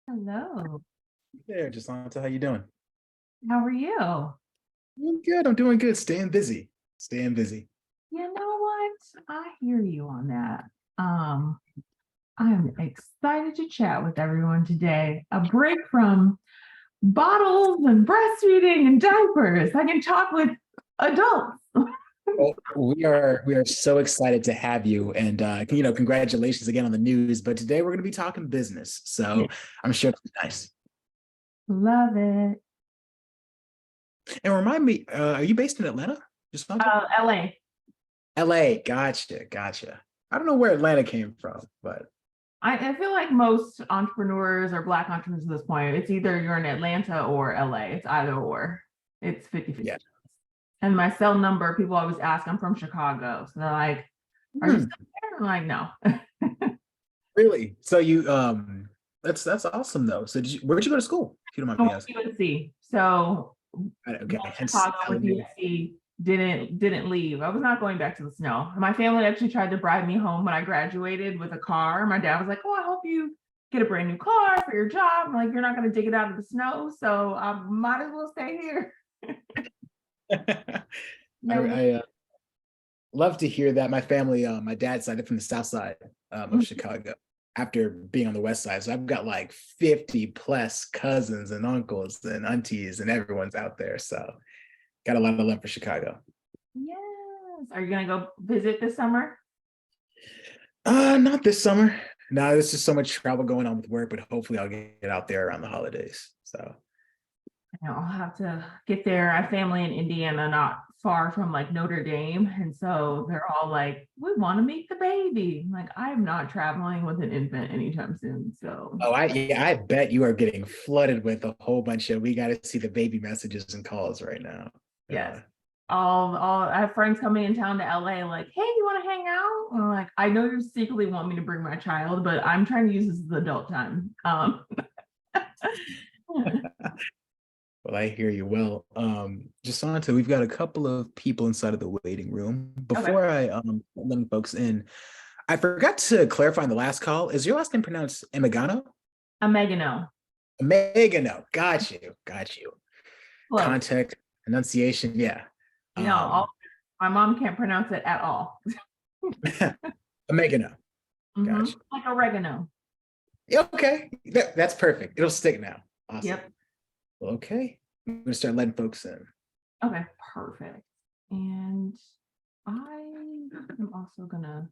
Hello. There, Josanta, how you doing? How are you? I'm good. I'm doing good. Staying busy. Staying busy. You know what? I hear you on that. Um, I'm excited to chat with everyone today. A break from bottles and breastfeeding and diapers. I can talk with adults. Well, we are so excited to have you, and congratulations again on the news. But today we're going to be talking business, so I'm sure it's nice. Love it. And remind me, are you based in Atlanta? Just LA. LA. Gotcha. I don't know where Atlanta came from, but I feel like most entrepreneurs or Black entrepreneurs at this point, it's either you're in Atlanta or LA. It's either or. It's 50-50. yeah. And my cell number, people always ask, I'm from Chicago. So they're like, are you still there? I'm like, no. Really? So that's awesome though. So where'd you go to school? If you don't mind me asking. USC. So Okay, hence Chicago with USC didn't leave. I was not going back to the snow. My family actually tried to bribe me home when I graduated with a car. My dad was like, "Oh, I hope you get a brand new car for your job." I'm like, "You're not going to dig it out of the snow, so I might as well stay here." I love to hear that. My family, my dad's side, they're from the south side of Chicago after being on the west side. So I've got like 50 plus cousins and uncles and aunties, and everyone's out there. So got a lot of love for Chicago. Yes. Are you going to go visit this summer? Not this summer. No, there's just so much travel going on with work, but hopefully I'll get out there around the holidays. So I'll have to get there. I have family in Indiana, not far from like Notre Dame. And so they're all like, we want to meet the baby. I'm like, I am not traveling with an infant anytime soon. So I bet you are getting flooded with a whole bunch of we got to see the baby messages and calls right now. yes. All I have friends coming in town to LA, like, hey, you want to hang out? I'm like, I know you secretly want me to bring my child, but I'm trying to use this as adult time. Well, I hear you. Well, Josanta, we've got a couple of people inside of the waiting room. Before I let folks in, I forgot to clarify in the last call. Is your last name pronounced Emigano? Amegano. Emigano. Got you. Close. Context, enunciation. Yeah. No, my mom can't pronounce it at all. Oregano. Gotcha. Like oregano. Okay, that's perfect. It'll stick now. Awesome. Yep. Well, okay, I'm gonna start letting folks in. Okay, perfect. And I am also gonna.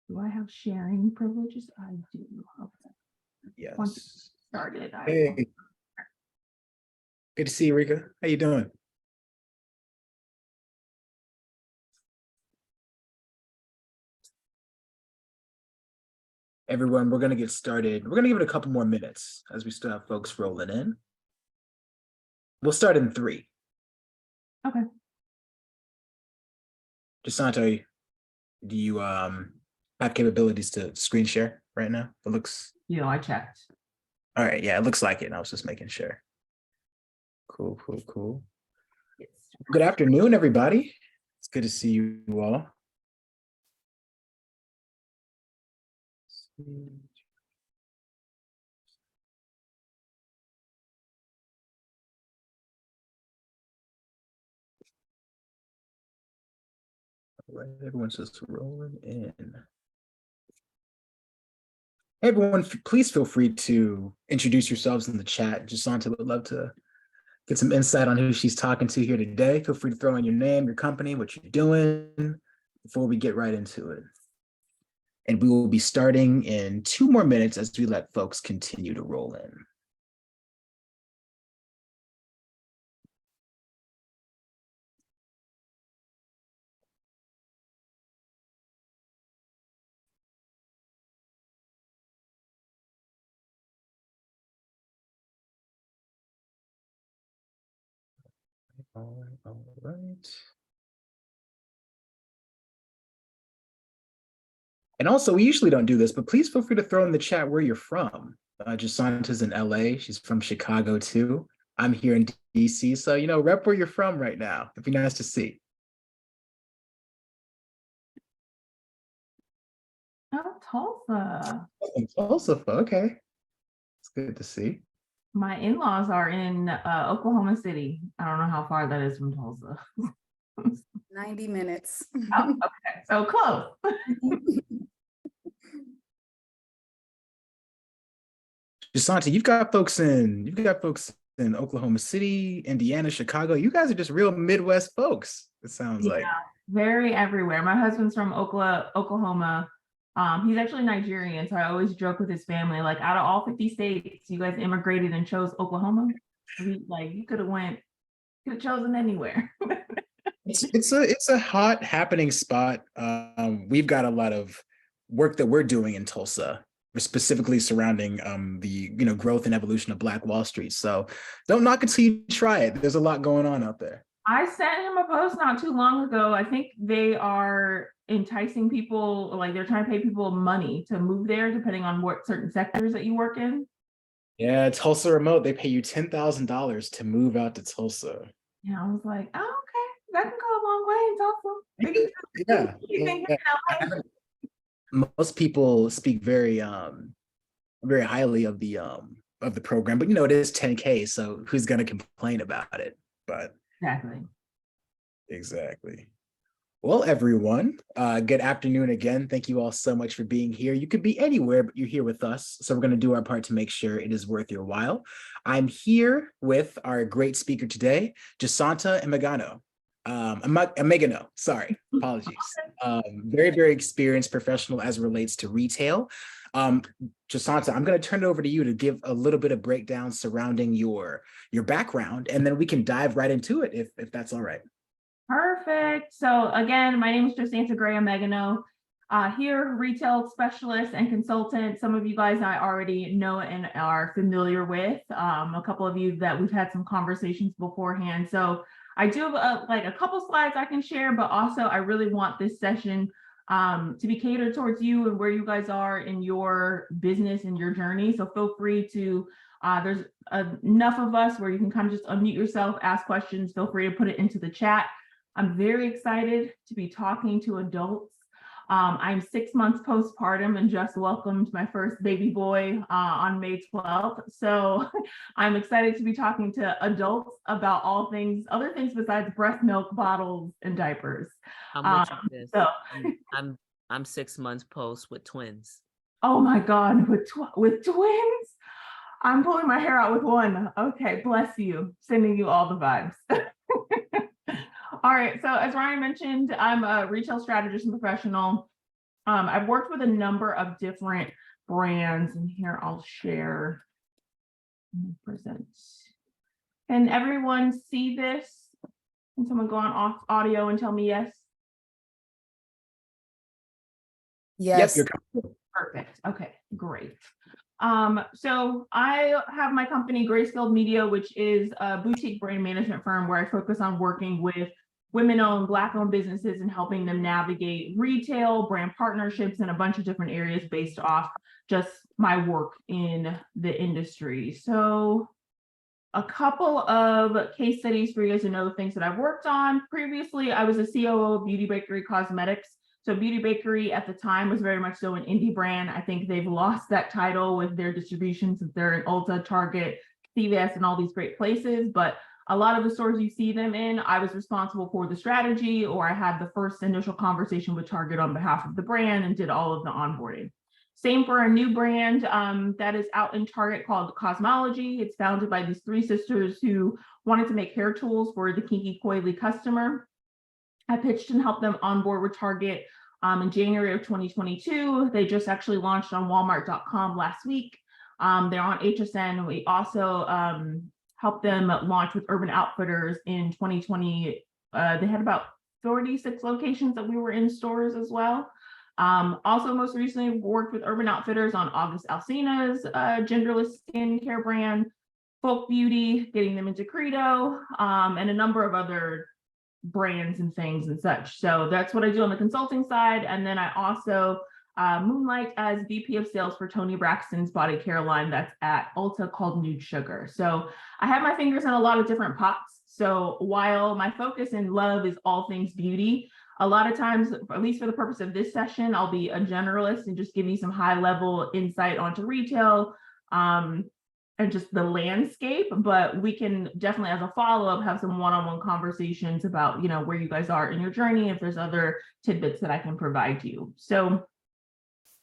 Do I have sharing privileges? I do. Okay. Yes. Once started. Hey. Good to see you, Rika. How you doing? Everyone, we're gonna get started. We're gonna give it a couple more minutes as we still have folks rolling in. We'll start in 3. Okay. Josanta, do you have capabilities to screen share right now? It looks. I checked. All right, yeah, it looks like it. I was just making sure. Cool. Yes. Good afternoon, everybody. It's good to see you all. All right, everyone's just rolling in. Hey, everyone, please feel free to introduce yourselves in the chat. Josanta would love to get some insight on who she's talking to here today. Feel free to throw in your name, your company, what you're doing before we get right into it. And we will be starting in 2 more minutes as we let folks continue to roll in. All right. And also, we usually don't do this, but please feel free to throw in the chat where you're from. Josanta's in LA. She's from Chicago too. I'm here in DC. So, rep where you're from right now. It'd be nice to see. Oh, Tulsa. Tulsa, okay. It's good to see. My in-laws are in Oklahoma City. I don't know how far that is from Tulsa. 90 minutes. Oh, okay, so close. Josanta, you've got folks in Oklahoma City, Indiana, Chicago. You guys are just real Midwest folks, it sounds Yeah, like. very everywhere. My husband's from Oklahoma. He's actually Nigerian, so I always joke with his family, like out of all 50 states, you guys immigrated and chose Oklahoma. Like you could have chosen anywhere. It's a hot happening spot. We've got a lot of work that we're doing in Tulsa, specifically surrounding the growth and evolution of Black Wall Street. So don't knock until you try it. There's a lot going on out there. I sent him a post not too long ago. I think they are enticing people, like they're trying to pay people money to move there, depending on what certain sectors that you work in. Yeah, Tulsa Remote, they pay you $10,000 to move out to Tulsa. Yeah, I was like, oh, okay, that can go a long way in Tulsa. Yeah, You think yeah. you're in LA? Most people speak very highly of the program, but it is 10K, so who's gonna complain about it? But Exactly. exactly. Well, everyone, good afternoon again. Thank you all so much for being here. You could be anywhere, but you're here with us. So we're going to do our part to make sure it is worth your while. I'm here with our great speaker today, Josanta Amegano. Sorry, apologies. Very, very experienced professional as it relates to retail. Josanta, I'm going to turn it over to you to give a little bit of breakdown surrounding your background, and then we can dive right into it if that's all right. Perfect. So again, my name is Josanta Megano. Here, retail specialist and consultant. Some of you guys I already know and are familiar with. A couple of you that we've had some conversations beforehand. So I do have a couple slides I can share, but also I really want this session to be catered towards you and where you guys are in your business and your journey. So feel free to, there's enough of us where you can kind of just unmute yourself, ask questions, feel free to put it into the chat. I'm very excited to be talking to adults. I'm 6 months postpartum and just welcomed my first baby boy on May 12th. So I'm excited to be talking to adults about other things besides breast milk, bottles, and diapers. I'm with you, sis. So I'm 6 months post with twins. oh my God, with twins? I'm pulling my hair out with one. Okay, bless you. Sending you all the vibes. All right, so as Ryan mentioned, I'm a retail strategist and professional. I've worked with a number of different brands, and here I'll share. Present. Can everyone see this? Can someone go on off audio and tell me yes? Yes. Yep, you're Perfect. Okay, great. So I have my company, Gracefield Media, which is a boutique brand management firm where I focus on working with women-owned, Black-owned businesses and helping them navigate retail, brand partnerships, and a bunch of different areas based off just my work in the industry. So a couple of case studies for you guys to know the things that I've worked on. Previously, I was a COO of Beauty Bakery Cosmetics. So Beauty Bakery at the time was very much so an indie brand. I think they've lost that title with their distribution since they're in Ulta, Target, CVS, and all these great places. But a lot of the stores you see them in, I was responsible for the strategy, or I had the first initial conversation with Target on behalf of the brand and did all of the onboarding. Same for a new brand that is out in Target called Cosmology. It's founded by these three sisters who wanted to make hair tools for the kinky coily customer. I pitched and helped them onboard with Target in January of 2022. They just actually launched on Walmart.com last week. They're on HSN. We also helped them launch with Urban Outfitters in 2020. They had about 46 locations that we were in stores as well. Also, most recently worked with Urban Outfitters on August Alsina's genderless skincare brand, Folk Beauty, getting them into Credo, and a number of other brands and things and such. So that's what I do on the consulting side. And then I also moonlight as VP of sales for Tony Braxton's body care line that's at Ulta called Nude Sugar. So I have my fingers in a lot of different pots. So while my focus and love is all things beauty, a lot of times, at least for the purpose of this session, I'll be a generalist and just give you some high level insight onto retail and just the landscape. But we can definitely, as a follow-up, have some one-on-one conversations about, where you guys are in your journey, if there's other tidbits that I can provide you. So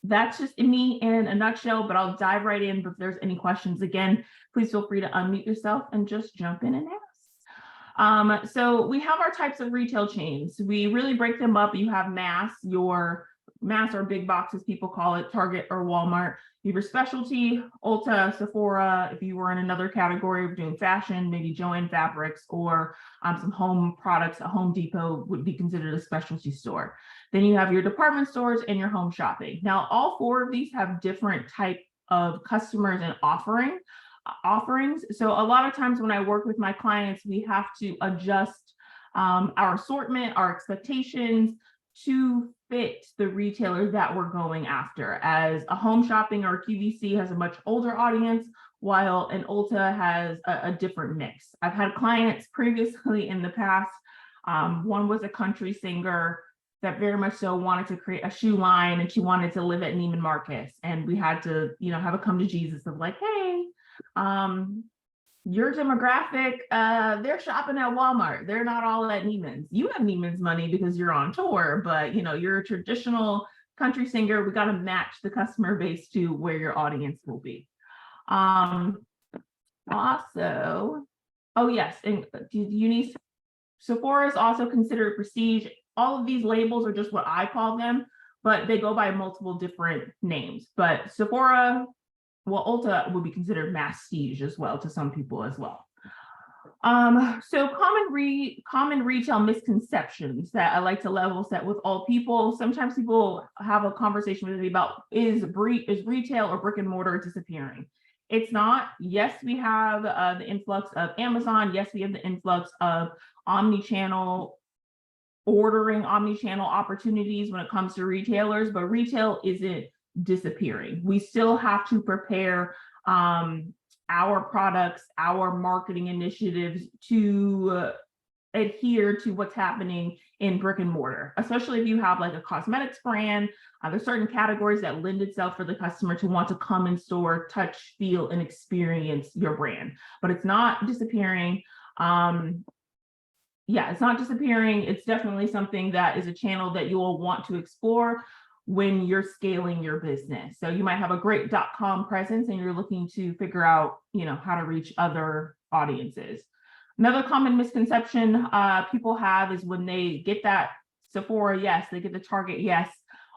that's just me in a nutshell, but I'll dive right in. But if there's any questions, again, please feel free to unmute yourself and just jump in and ask. So we have our types of retail chains. We really break them up. You have mass, your mass or big boxes, people call it, Target or Walmart. You have your specialty, Ulta, Sephora. If you were in another category of doing fashion, maybe Joann Fabrics or some home products, a Home Depot would be considered a specialty store. Then you have your department stores and your home shopping. Now, all four of these have different type of customers and offerings. So a lot of times when I work with my clients, we have to adjust our assortment, our expectations to fit the retailer that we're going after. As a home shopping or QVC has a much older audience, while an Ulta has a different mix. I've had clients previously in the past, one was a country singer that very much so wanted to create a shoe line, and she wanted to live at Neiman Marcus. And we had to, have a come to Jesus of like, hey, your demographic, they're shopping at Walmart. They're not all at Neiman's. You have Neiman's money because you're on tour, but you're a traditional country singer. We got to match the customer base to where your audience will be. Also, oh yes, and Sephora is also considered prestige. All of these labels are just what I call them, but they go by multiple different names. But Sephora, well, Ulta would be considered masstige as well to some people as well. So common retail misconceptions that I like to level set with all people. Sometimes people have a conversation with me about is retail or brick and mortar disappearing? It's not. Yes, we have the influx of Amazon. Yes, we have the influx of omni-channel ordering, omni-channel opportunities when it comes to retailers, but retail isn't disappearing. We still have to prepare our products, our marketing initiatives to adhere to what's happening in brick and mortar, especially if you have like a cosmetics brand. There's certain categories that lend itself for the customer to want to come in store, touch, feel, and experience your brand, but it's not disappearing. Yeah, it's not disappearing. It's definitely something that is a channel that you will want to explore when you're scaling your business. So you might have a great .com presence and you're looking to figure out, how to reach other audiences. Another common misconception people have is when they get that Sephora, yes, they get the Target, yes,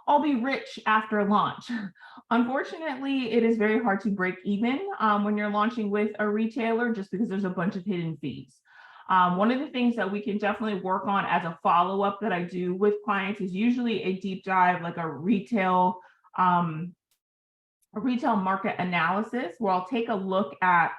I'll be rich after launch. Unfortunately, it is very hard to break even when you're launching with a retailer just because there's a bunch of hidden fees. One of the things that we can definitely work on as a follow-up that I do with clients is usually a deep dive, like a retail market analysis, where I'll take a look at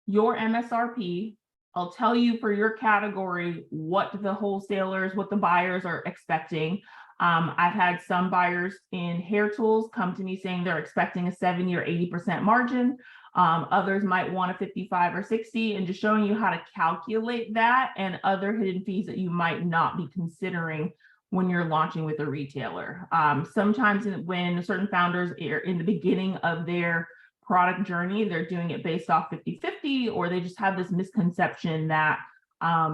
your MSRP. I'll tell you for your category what the wholesalers, what the buyers are expecting. I've had some buyers in hair tools come to me saying they're expecting a 70 or 80% margin. Others might want a 55 or 60, and just showing you how to calculate that and other hidden fees that you might not be considering when you're launching with a retailer. Sometimes when certain founders are in the beginning of their product journey, they're doing it based off 50-50, or they just have this misconception that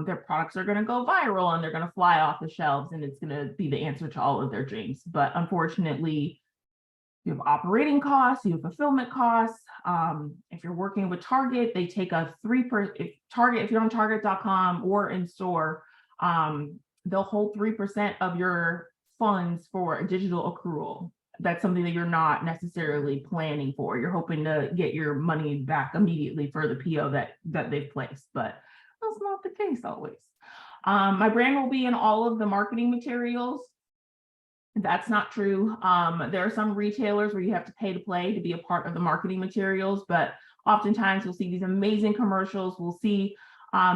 their products are going to go viral and they're going to fly off the shelves and it's going to be the answer to all of their dreams. But unfortunately, you have operating costs, you have fulfillment costs. If you're working with Target, they take a if you're on Target.com or in store, they'll hold 3% of your funds for a digital accrual. That's something that you're not necessarily planning for. You're hoping to get your money back immediately for the PO that they've placed, but that's not the case always. My brand will be in all of the marketing materials. That's not true. There are some retailers where you have to pay to play to be a part of the marketing materials, but oftentimes we'll see these amazing commercials. We'll see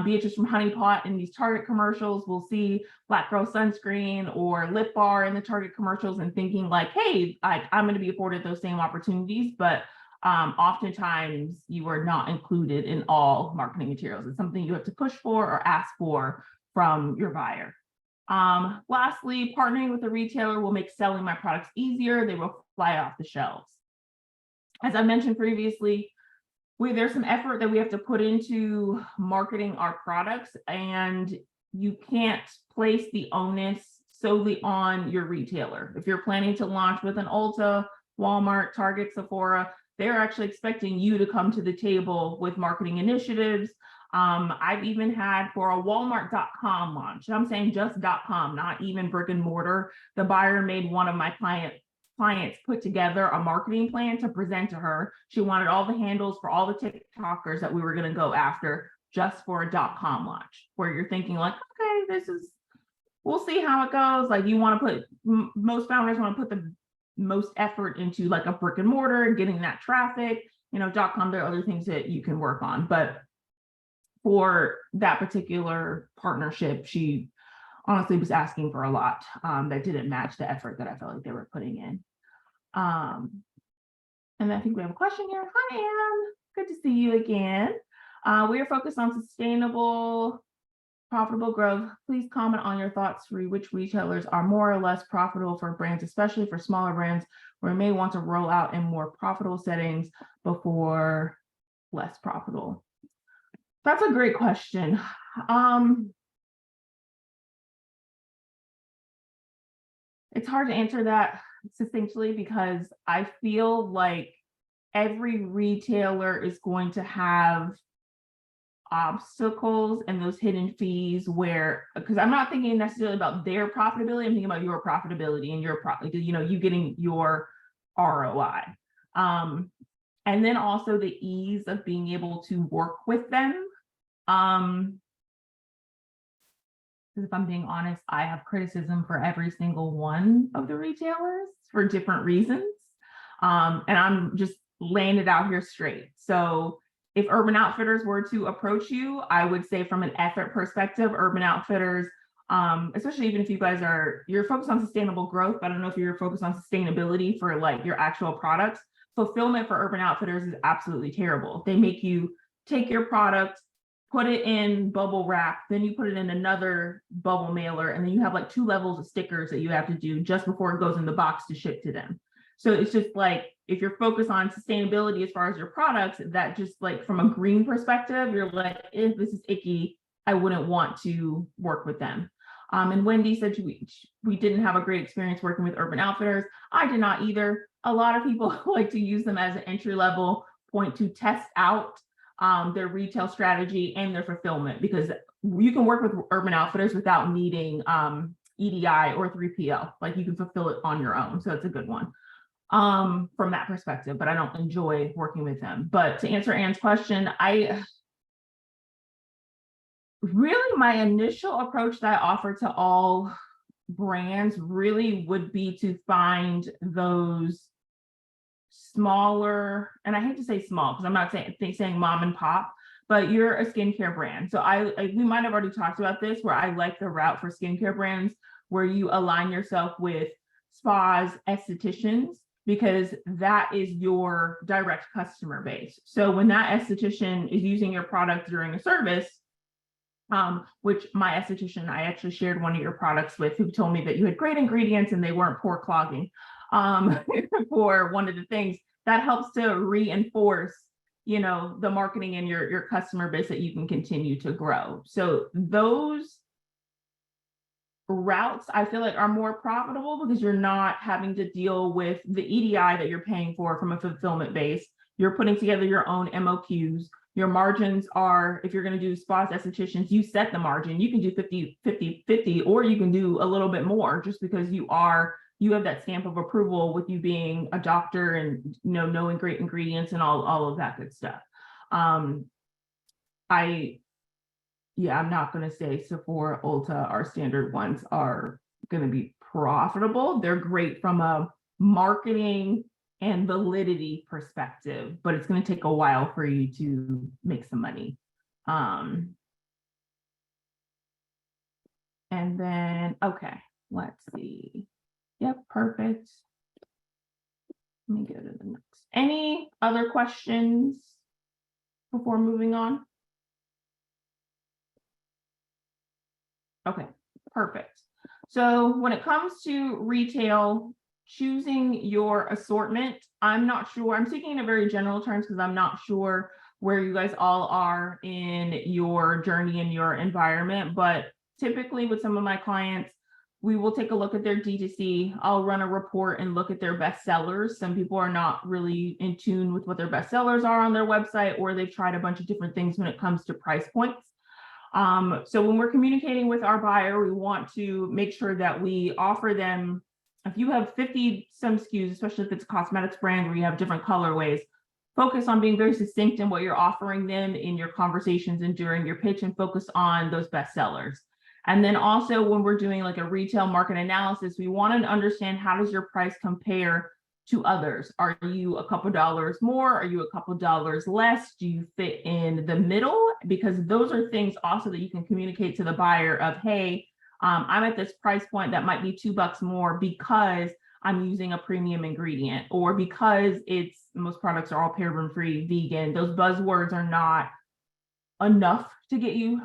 Beatrice from Honey Pot in these Target commercials. We'll see Black Girl Sunscreen or Lip Bar in the Target commercials and thinking like, hey, I'm going to be afforded those same opportunities, but oftentimes you are not included in all marketing materials. It's something you have to push for or ask for from your buyer. Lastly, partnering with a retailer will make selling my products easier. They will fly off the shelves. As I mentioned previously, there's some effort that we have to put into marketing our products, and you can't place the onus solely on your retailer. If you're planning to launch with an Ulta Walmart, Target, Sephora, they're actually expecting you to come to the table with marketing initiatives. I've even had for a Walmart.com launch, I'm saying just .com, not even brick and mortar. The buyer made one of my clients put together a marketing plan to present to her. She wanted all the handles for all the TikTokers that we were going to go after just for a .com launch, where you're thinking like, okay, we'll see how it goes. Like you want to put, most founders want to put the most effort into like a brick and mortar and getting that traffic, .com, there are other things that you can work on. But for that particular partnership, she honestly was asking for a lot that didn't match the effort that I felt like they were putting in. And I think we have a question here. Hi, Anne. Good to see you again. We are focused on sustainable, profitable growth. Please comment on your thoughts for which retailers are more or less profitable for brands, especially for smaller brands, where you may want to roll out in more profitable settings before less profitable. That's a great question. It's hard to answer that succinctly because I feel like every retailer is going to have obstacles and those hidden fees because I'm not thinking necessarily about their profitability, I'm thinking about your profitability and your you getting your ROI. And then also the ease of being able to work with them. If I'm being honest, I have criticism for every single one of the retailers for different reasons. And I'm just laying it out here straight. So if Urban Outfitters were to approach you, I would say from an effort perspective, Urban Outfitters, especially even if you guys you're focused on sustainable growth, but I don't know if you're focused on sustainability for like your actual products. Fulfillment for Urban Outfitters is absolutely terrible. They make you take your product, put it in bubble wrap, then you put it in another bubble mailer, and then you have like 2 levels of stickers that you have to do just before it goes in the box to ship to them. So it's just like, if you're focused on sustainability as far as your products, that just like from a green perspective, you're like, if this is icky, I wouldn't want to work with them. And Wendy said we didn't have a great experience working with Urban Outfitters. I did not either. A lot of people like to use them as an entry level point to test out their retail strategy and their fulfillment, because you can work with Urban Outfitters without needing EDI or 3PL. Like you can fulfill it on your own. So it's a good one from that perspective, but I don't enjoy working with them. But to answer Anne's question, my initial approach that I offer to all brands really would be to find those smaller, and I hate to say small because I'm not saying mom and pop, but you're a skincare brand. So we might have already talked about this, where I like the route for skincare brands where you align yourself with spas, estheticians, because that is your direct customer base. So when that esthetician is using your product during a service, which my esthetician, I actually shared one of your products with, who told me that you had great ingredients and they weren't pore clogging for one of the things, that helps to reinforce, the marketing and your customer base that you can continue to grow. So those routes I feel like are more profitable because you're not having to deal with the EDI that you're paying for from a fulfillment base. You're putting together your own MOQs. Your margins are, if you're going to do spas, estheticians, you set the margin. You can do 50, or you can do a little bit more just because you have that stamp of approval with you being a doctor and knowing great ingredients and all of that good stuff. I'm not going to say Sephora, Ulta, our standard ones are going to be profitable. They're great from a marketing and validity perspective, but it's going to take a while for you to make some money. And then, okay, let's see. Yep, perfect. Let me go to the next. Any other questions before moving on? Okay, perfect. So when it comes to retail, choosing your assortment, I'm not sure. I'm speaking in a very general terms because I'm not sure where you guys all are in your journey in your environment. But typically with some of my clients, we will take a look at their D2C. I'll run a report and look at their best sellers. Some people are not really in tune with what their best sellers are on their website, or they've tried a bunch of different things when it comes to price points. So when we're communicating with our buyer, we want to make sure that we offer them, if you have 50 some SKUs, especially if it's a cosmetics brand where you have different colorways, focus on being very succinct in what you're offering them in your conversations and during your pitch, and focus on those best sellers. And then also when we're doing like a retail market analysis, we want to understand, how does your price compare to others? Are you a couple dollars more? Are you a couple dollars less? Do you fit in the middle? Because those are things also that you can communicate to the buyer of, hey, I'm at this price point that might be $2 more because I'm using a premium ingredient, or because most products are all paraben-free, vegan. Those buzzwords are not enough to get you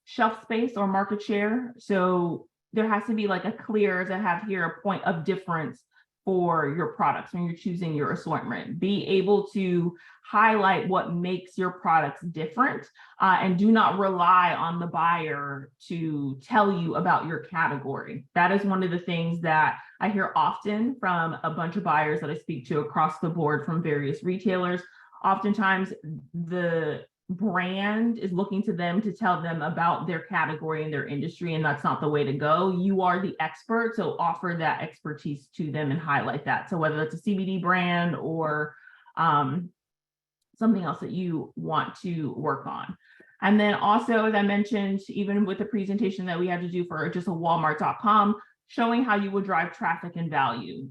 shelf space or market share. So there has to be like a clear, as I have here, a point of difference for your products when you're choosing your assortment. Be able to highlight what makes your products different, and do not rely on the buyer to tell you about your category. That is one of the things that I hear often from a bunch of buyers that I speak to across the board from various retailers. Oftentimes the brand is looking to them to tell them about their category and their industry, and that's not the way to go. You are the expert, so offer that expertise to them and highlight that. So whether that's a CBD brand or something else that you want to work on. And then also, as I mentioned, even with the presentation that we had to do for just a Walmart.com, showing how you would drive traffic and value,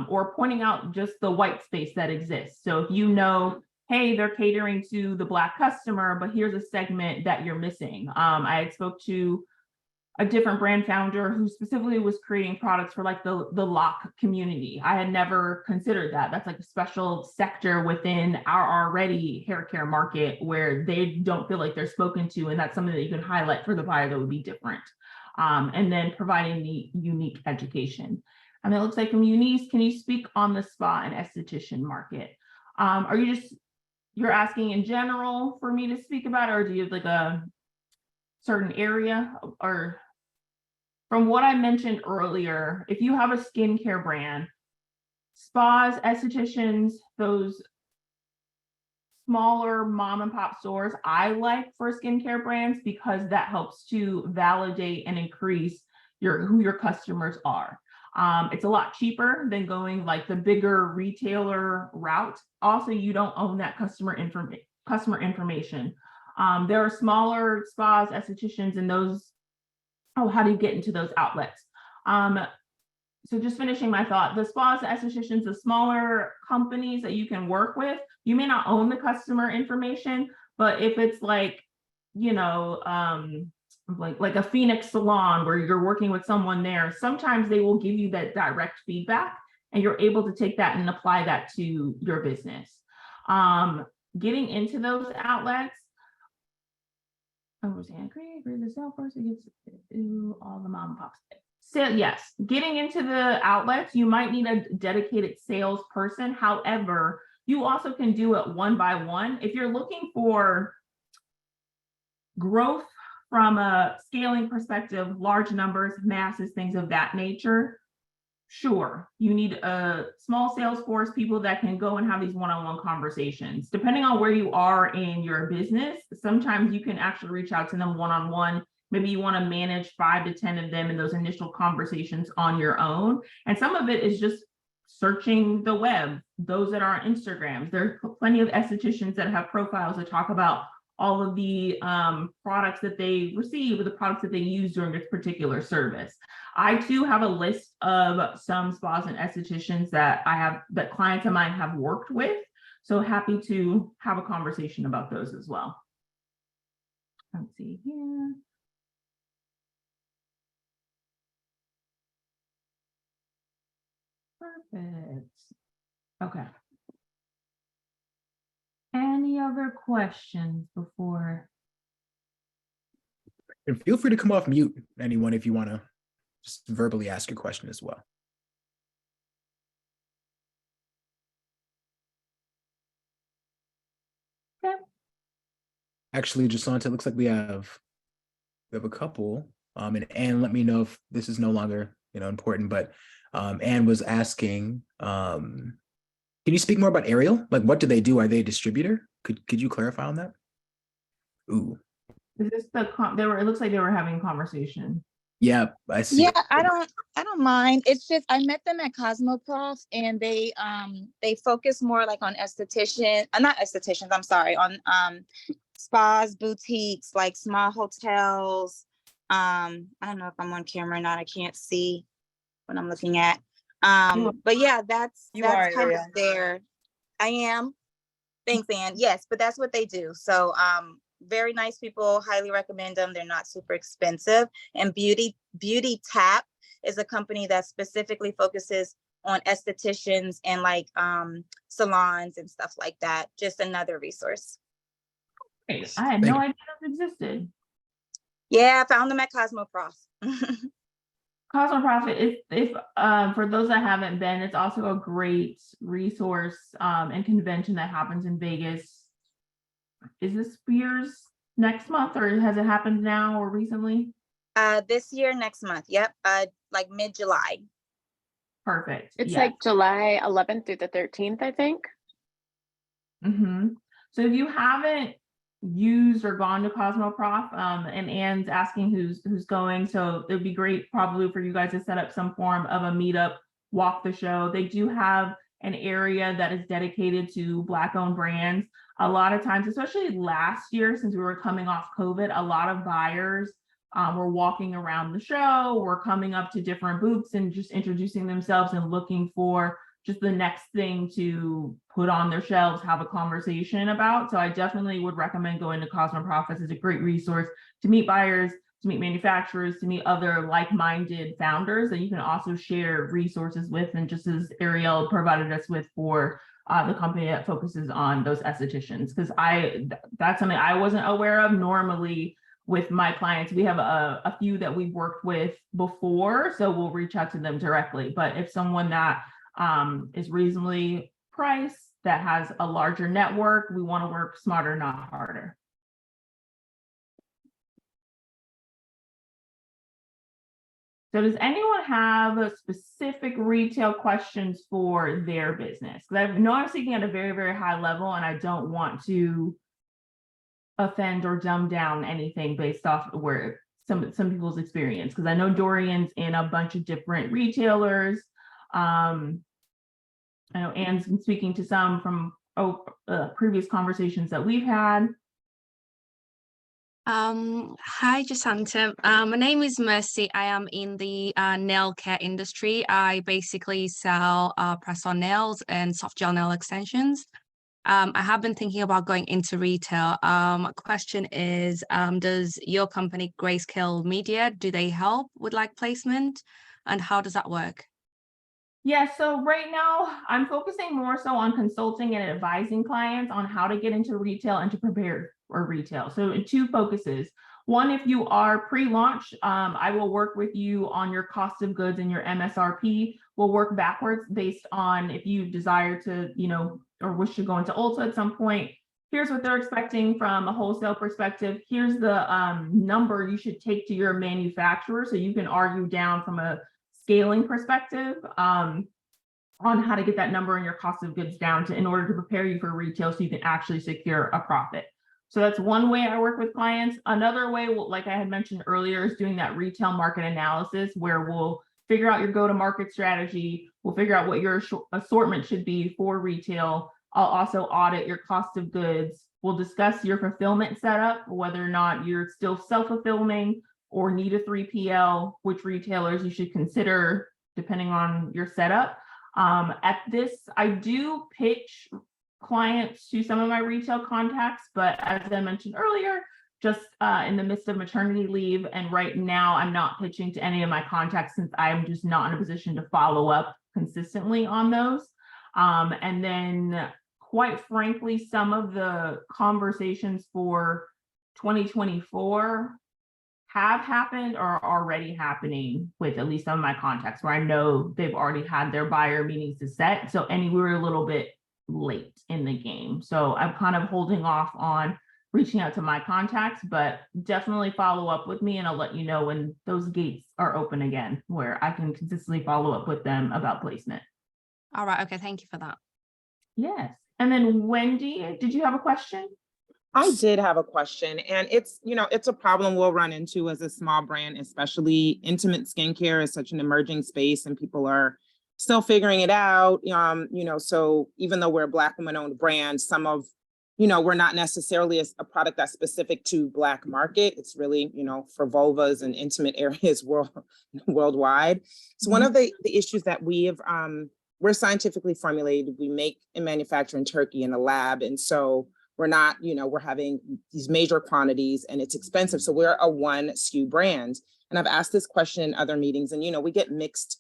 or pointing out just the white space that exists. So if you know, hey, they're catering to the Black customer, but here's a segment that you're missing. I had spoke to a different brand founder who specifically was creating products for like the lock community. I had never considered that. That's like a special sector within our already hair care market where they don't feel like they're spoken to. And that's something that you can highlight for the buyer that would be different. And then providing the unique education. And it looks like from Eunice, can you speak on the spa and esthetician market? Are you you're asking in general for me to speak about it, or do you have like a certain area? Or from what I mentioned earlier, if you have a skincare brand, spas, estheticians, those smaller mom and pop stores, I like for skincare brands, because that helps to validate and increase who your customers are. It's a lot cheaper than going like the bigger retailer route. Also, you don't own that customer information. There are smaller spas, estheticians, and those. Oh, how do you get into those outlets? So just finishing my thought, the spas, the estheticians, the smaller companies that you can work with, you may not own the customer information, but if it's like, you know, like a Phoenix salon where you're working with someone there, sometimes they will give you that direct feedback, and you're able to take that and apply that to your business. Getting into those outlets, the salesperson gets to all the mom and pops. So yes, getting into the outlets, you might need a dedicated salesperson. However, you also can do it one by one. If you're looking for growth from a scaling perspective, large numbers, masses, things of that nature, sure, you need a small sales force, people that can go and have these one-on-one conversations. Depending on where you are in your business, sometimes you can actually reach out to them one-on-one. Maybe you want to manage 5 to 10 of them in those initial conversations on your own. And some of it is just searching the web, those that are on Instagrams. There's plenty of estheticians that have profiles that talk about all of the products that they receive or the products that they use during this particular service. I too have a list of some spas and estheticians that clients of mine have worked with. So happy to have a conversation about those as well. Let's see here. Perfect. Okay. Any other questions before? And feel free to come off mute, anyone, if you want to just verbally ask your question as well. Okay. Actually, Josanta, it looks like we have a couple. And Anne, let me know if this is no longer, important, but Anne was asking, can you speak more about Ariel? Like, what do they do? Are they a distributor? Could you clarify on that? Ooh, Is this they were, it looks like they were having a conversation. yeah, I see. Yeah, I don't mind. It's just I met them at Cosmoprof and they focus more like on not estheticians, I'm sorry, on spas, boutiques, like small hotels. I don't know if I'm on camera or not. I can't see what I'm looking at. But yeah, that's kind of their I am. Thanks, Ann. Yes, but that's what they do. So very nice people, highly recommend them. They're not super expensive. And Beauty Tap is a company that specifically focuses on estheticians and like salons and stuff like that. Just another resource. Great. I had no idea those existed. Yeah, I found them at Cosmoprof. Cosmoprof, if for those that haven't been, it's also a great resource and convention that happens in Vegas. Is this Spears next month, or has it happened now or recently? This year, next month. Yep. Like mid-July. Perfect. It's yes. like July 11th through the 13th, I think. So if you haven't used or gone to Cosmoprof, and Anne's asking who's going, so it'd be great probably for you guys to set up some form of a meetup, walk the show. They do have an area that is dedicated to Black-owned brands. A lot of times, especially last year, since we were coming off COVID, a lot of buyers were walking around the show, were coming up to different booths and just introducing themselves and looking for just the next thing to put on their shelves, have a conversation about. So I definitely would recommend going to Cosmoprof. It's a great resource to meet buyers, to meet manufacturers, to meet other like-minded founders that you can also share resources with. And just as Ariel provided us with for the company that focuses on those estheticians, because that's something I wasn't aware of. Normally with my clients, we have a few that we've worked with before, so we'll reach out to them directly. But if someone that is reasonably priced, that has a larger network, we want to work smarter, not harder. So does anyone have specific retail questions for their business? Because I know I'm speaking at a very, very high level, and I don't want to offend or dumb down anything based off where some people's experience. Because I know Dorian's in a bunch of different retailers. I know Anne's been speaking to some from previous conversations that we've had. Hi, Josanta. My name is Mercy. I am in the nail care industry. I basically sell press-on nails and soft gel nail extensions. I have been thinking about going into retail. Question is, does your company Grayscale Media, do they help with like placement, and how does that work? Yeah, so right now I'm focusing more so on consulting and advising clients on how to get into retail and to prepare for retail. So two focuses. One, if you are pre-launch, I will work with you on your cost of goods and your MSRP. We'll work backwards based on if you desire to, or wish to go into Ulta at some point. Here's what they're expecting from a wholesale perspective. Here's the number you should take to your manufacturer, so you can argue down from a scaling perspective on how to get that number and your cost of goods down in order to prepare you for retail so you can actually secure a profit. So that's one way I work with clients. Another way, like I had mentioned earlier, is doing that retail market analysis, where we'll figure out your go-to-market strategy. We'll figure out what your assortment should be for retail. I'll also audit your cost of goods. We'll discuss your fulfillment setup, whether or not you're still self-fulfilling or need a 3PL, which retailers you should consider depending on your setup. At this, I do pitch clients to some of my retail contacts, but as I mentioned earlier, just in the midst of maternity leave, and right now I'm not pitching to any of my contacts since I'm just not in a position to follow up consistently on those. And then quite frankly, some of the conversations for 2024 have happened or are already happening with at least some of my contacts, where I know they've already had their buyer meetings to set. So we were a little bit late in the game. So I'm kind of holding off on reaching out to my contacts, but definitely follow up with me and I'll let you know when those gates are open again, where I can consistently follow up with them about placement. All right. Okay. Thank you for that. Yes. And then Wendy, did you have a question? I did have a question, and it's, it's a problem we'll run into as a small brand, especially intimate skincare is such an emerging space and people are still figuring it out. So even though we're a Black woman-owned brand, some of, we're not necessarily a product that's specific to Black market. It's really, for vulvas and intimate areas worldwide. So one of the issues that we have, we're scientifically formulated, we make and manufacture in Turkey in a lab. And so we're not, we're having these major quantities and it's expensive. So we're a one SKU brand. And I've asked this question in other meetings and, we get mixed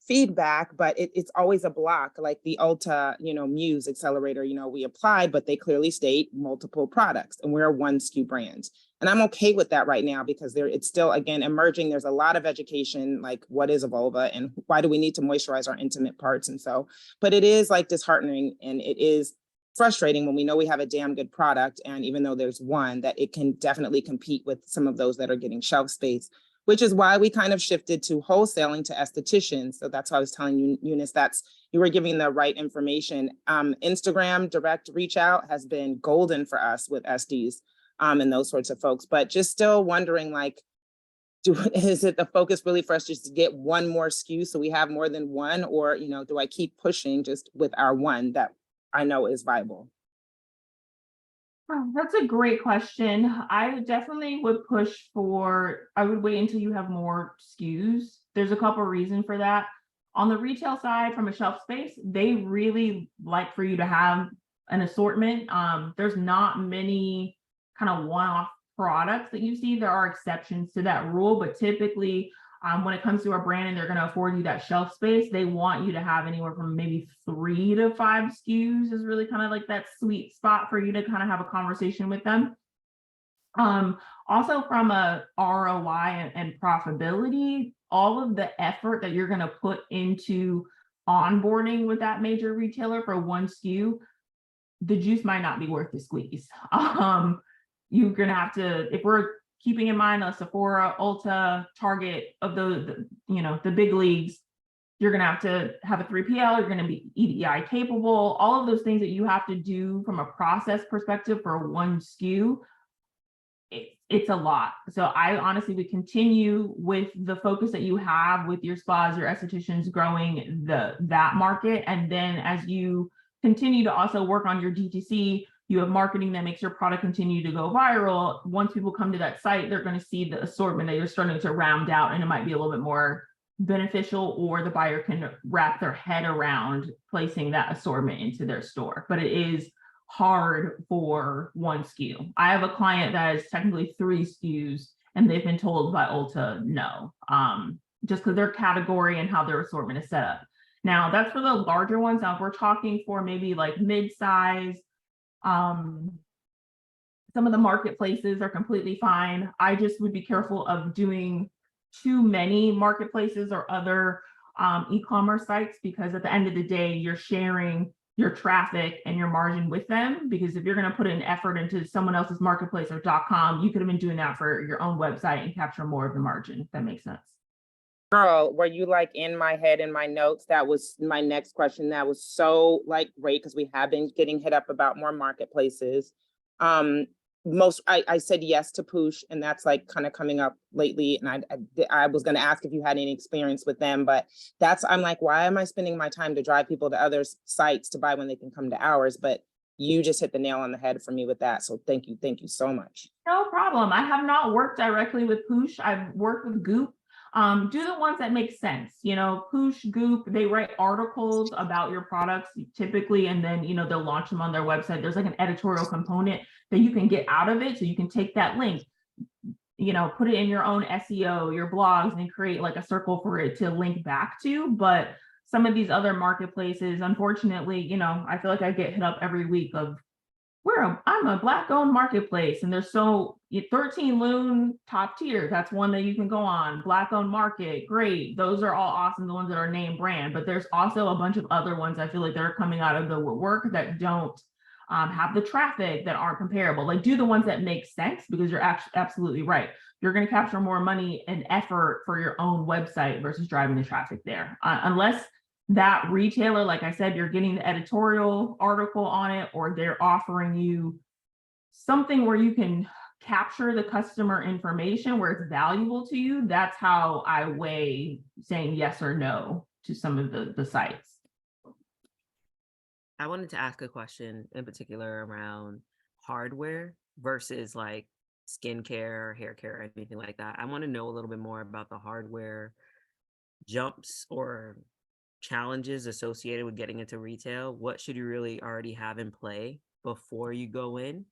feedback, but it's always a block, like the Ulta, Muse accelerator, we applied, but they clearly state multiple products and we're a one SKU brand. And I'm okay with that right now because it's still, again, emerging. There's a lot of education, like what is a vulva and why do we need to moisturize our intimate parts? And so, but it is like disheartening and it is frustrating when we know we have a damn good product. And even though there's one, that it can definitely compete with some of those that are getting shelf space, which is why we kind of shifted to wholesaling to estheticians. So that's why I was telling you, Eunice, you were giving the right information. Instagram direct reach out has been golden for us with SDs and those sorts of folks, but just still wondering, like, is it the focus really for us just to get one more SKU so we have more than one, or, do I keep pushing just with our one that I know is viable? Oh, that's a great question. I definitely would push for, I would wait until you have more SKUs. There's a couple of reasons for that. On the retail side, from a shelf space, they really like for you to have an assortment. There's not many kind of one-off products that you see. There are exceptions to that rule, but typically when it comes to a brand and they're going to afford you that shelf space, they want you to have anywhere from maybe 3 to 5 SKUs is really kind of like that sweet spot for you to kind of have a conversation with them. Also from a ROI and profitability, all of the effort that you're going to put into onboarding with that major retailer for one SKU, the juice might not be worth the squeeze. You're going to have to, if we're keeping in mind a Sephora, Ulta, Target of the big leagues, you're going to have a 3PL, you're going to be EDI capable, all of those things that you have to do from a process perspective for one SKU, it's a lot. So I honestly would continue with the focus that you have with your spas, your estheticians, growing that market. And then as you continue to also work on your DTC, you have marketing that makes your product continue to go viral. Once people come to that site, they're going to see the assortment that you're starting to round out, and it might be a little bit more beneficial, or the buyer can wrap their head around placing that assortment into their store. But it is hard for one SKU. I have a client that is technically 3 SKUs, and they've been told by Ulta no, just because their category and how their assortment is set up. Now, that's for the larger ones. Now, if we're talking for maybe like mid-size, some of the marketplaces are completely fine. I just would be careful of doing too many marketplaces or other e-commerce sites, because at the end of the day, you're sharing your traffic and your margin with them. Because if you're going to put an effort into someone else's marketplace or .com, you could have been doing that for your own website and capture more of the margin, if that makes sense. Girl, were you like in my head, in my notes? That was my next question. That was so like great, because we have been getting hit up about more marketplaces. I said yes to Poosh, and that's like kind of coming up lately. And I was going to ask if you had any experience with them, but I'm like, why am I spending my time to drive people to other sites to buy when they can come to ours? But you just hit the nail on the head for me with that. So thank you so much. No problem. I have not worked directly with Poosh. I've worked with Goop. Do the ones that make sense. Poosh, Goop, they write articles about your products typically, and then they'll launch them on their website. There's like an editorial component that you can get out of it, so you can take that link, put it in your own SEO, your blogs, and create like a circle for it to link back to. But some of these other marketplaces, unfortunately, I feel like I get hit up every week of, I'm a Black-owned marketplace, and there's 13 Loon top tier. That's one that you can go on. Black-owned market, great. Those are all awesome, the ones that are name brand. But there's also a bunch of other ones I feel like they're coming out of the woodwork that don't have the traffic that aren't comparable. Like do the ones that make sense, because you're actually absolutely right. You're going to capture more money and effort for your own website versus driving the traffic there. Unless that retailer, like I said, you're getting the editorial article on it, or they're offering you something where you can capture the customer information where it's valuable to you. That's how I weigh saying yes or no to some of the sites. I wanted to ask a question in particular around hardware versus like skincare, hair care, or anything like that. I want to know a little bit more about the hardware jumps or challenges associated with getting into retail. What should you really already have in play before you go in?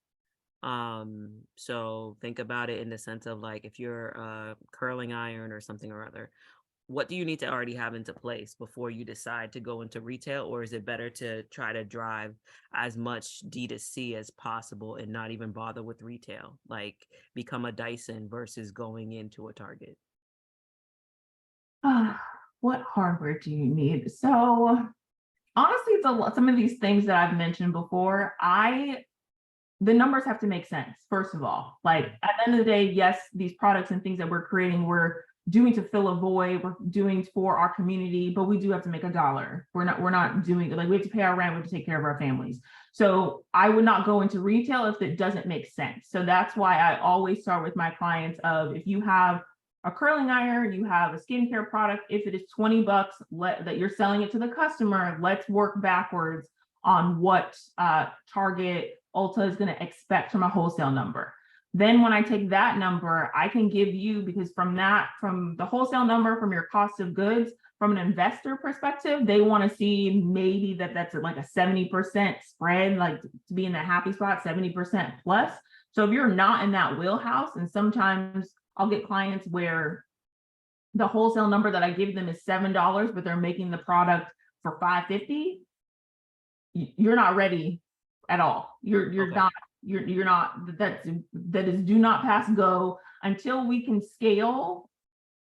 So think about it in the sense of like if you're a curling iron or something or other, what do you need to already have into place before you decide to go into retail? Or is it better to try to drive as much D2C as possible and not even bother with retail, like become a Dyson versus going into a Target? What hardware do you need? So honestly, it's a lot. Some of these things that I've mentioned before, the numbers have to make sense, first of all. Like at the end of the day, yes, these products and things that we're creating, we're doing to fill a void, we're doing for our community, but we do have to make $1. We're not doing it, like we have to pay our rent, we have to take care of our families. So I would not go into retail if it doesn't make sense. So that's why I always start with my clients of, if you have a curling iron, you have a skincare product, if it is $20 that you're selling it to the customer, let's work backwards on what Target, Ulta is going to expect from a wholesale number. Then when I take that number, I can give you, because from the wholesale number, from your cost of goods, from an investor perspective, they want to see maybe that's like a 70% spread, like to be in that happy spot, 70% plus. So if you're not in that wheelhouse, and sometimes I'll get clients where the wholesale number that I give them is $7, but they're making the product for $5.50, you're not ready at all. You're Okay. not, you're not, that is do not pass go until we can scale